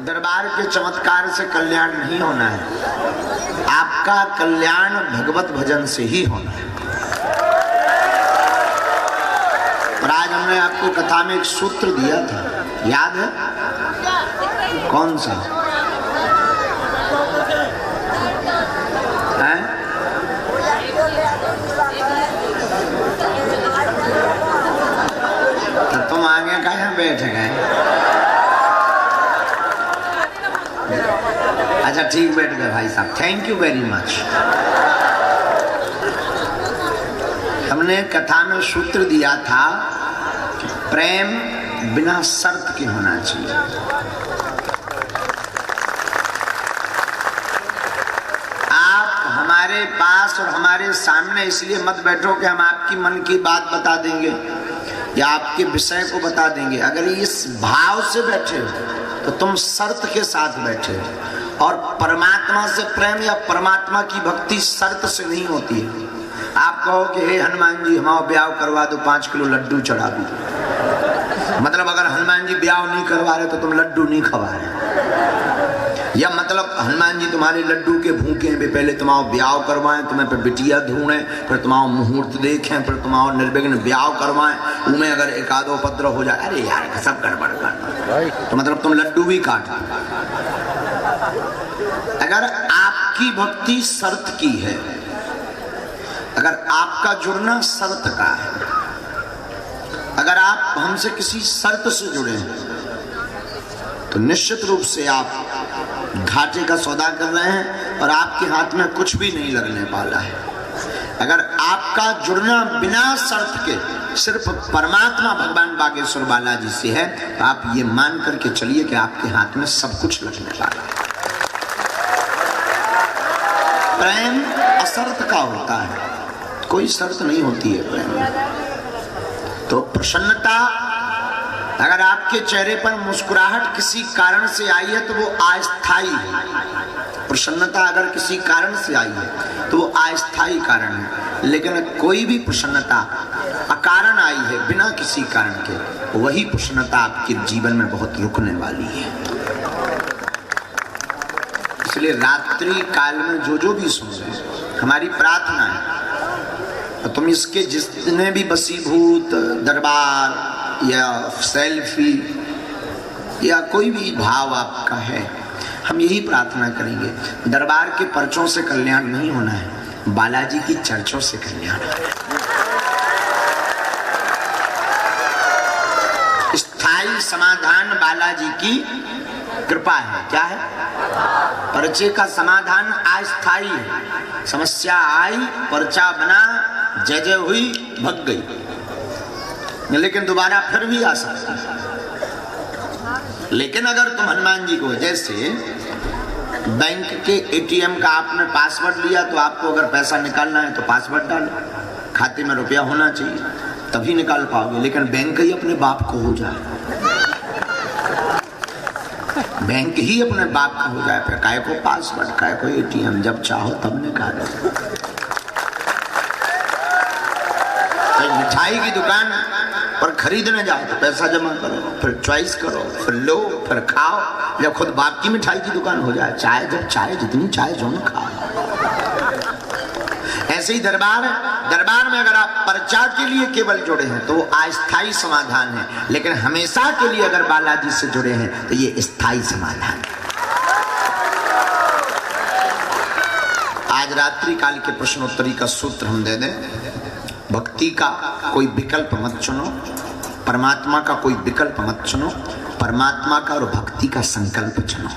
दरबार के चमत्कार से कल्याण नहीं होना है, आपका कल्याण भगवत भजन से ही होना है। और आज हमने आपको कथा में एक सूत्र दिया था, याद है? कौन सा है? तो तुम आगे कहाँ बैठ गए? अच्छा ठीक, बैठ गए भाई साहब, थैंक यू वेरी मच। हमने कथा में सूत्र दिया था कि प्रेम बिना शर्त के होना चाहिए। आप हमारे पास और हमारे सामने इसलिए मत बैठो कि हम आपकी मन की बात बता देंगे या आपके विषय को बता देंगे। अगर इस भाव से बैठे हो तो तुम शर्त के साथ बैठे हो। और परमात्मा से प्रेम या परमात्मा की भक्ति शर्त से नहीं होती है। आप कहो कि हे हनुमान जी हमारा ब्याह करवा दो, 5 किलो लड्डू चढ़ा दो, मतलब अगर हनुमान जी ब्याह नहीं करवा रहे तो तुम लड्डू नहीं खवा रहे। या मतलब हनुमान जी तुम्हारे लड्डू के भूखे हैं, पहले तुम्हारा ब्याह करवाएं, तुम्हें पे बिटिया ढूंढें, फिर तुम्हारा मुहूर्त देखें, फिर तुम्हारा निर्विघ्न ब्याह करवाएं, उनमें अगर एकादो उपद्रव हो जाए, अरे यार सब गड़बड़ कर, तो मतलब तुम लड्डू भी काट। अगर आपकी भक्ति शर्त की है, अगर आपका जुड़ना शर्त का है, अगर आप हमसे किसी शर्त से जुड़े हैं तो निश्चित रूप से आप घाटे का सौदा कर रहे हैं और आपके हाथ में कुछ भी नहीं लगने वाला है। अगर आपका जुड़ना बिना शर्त के सिर्फ परमात्मा भगवान बागेश्वर बालाजी से है तो आप ये मान करके चलिए कि आपके हाथ में सब कुछ लगने वाला है। प्रेम अशर्त का होता है, कोई शर्त नहीं होती है प्रेम में। तो प्रसन्नता अगर आपके चेहरे पर मुस्कुराहट किसी कारण से आई है तो वो अस्थायी है। प्रसन्नता अगर किसी कारण से आई है तो वो अस्थायी कारण है। लेकिन कोई भी प्रसन्नता अकारण आई है, बिना किसी कारण के, वही प्रसन्नता आपके जीवन में बहुत रुकने वाली है। इसलिए रात्रि काल में जो भी सुन रहे, हमारी प्रार्थना है तुम इसके जितने भी वशीभूत दरबार या सेल्फी या कोई भी भाव आपका है, हम यही प्रार्थना करेंगे, दरबार के पर्चों से कल्याण नहीं होना है, बालाजी की चर्चों से कल्याण होना है। स्थायी समाधान बालाजी की कृपा है। क्या है? पर्चे का समाधान अस्थायी है। समस्या आई, पर्चा बना, जय जय हुई, भग गई, लेकिन दोबारा फिर भी आ सकता है। लेकिन अगर तुम हनुमान जी को, जैसे बैंक के एटीएम का आपने पासवर्ड लिया तो आपको अगर पैसा निकालना है तो पासवर्ड डालो, खाते में रुपया होना चाहिए तभी निकाल पाओगे। लेकिन बैंक ही अपने बाप को हो जाए, बैंक ही अपने बाप का हो जाए, फिर काय को पासवर्ड, काय को एटीएम, जब चाहो तब निकालो। मिठाई की दुकान पर खरीदने जाओ तो पैसा जमा करो, फिर चॉइस करो, फिर लो, फिर खाओ। जब खुद बाप की मिठाई की दुकान हो जाए, चाय जब चाय जितनी चाय जो खाओ। ऐसे ही दरबार में अगर आप पर्चा के लिए केवल जुड़े हैं तो वो अस्थायी समाधान है, लेकिन हमेशा के लिए अगर बालाजी से जुड़े हैं तो ये स्थायी समाधान है। आज रात्रि काल के प्रश्नोत्तरी का सूत्र हम दे दें, भक्ति का कोई विकल्प मत चुनो, परमात्मा का कोई विकल्प मत चुनो, परमात्मा का और भक्ति का संकल्प चुनो।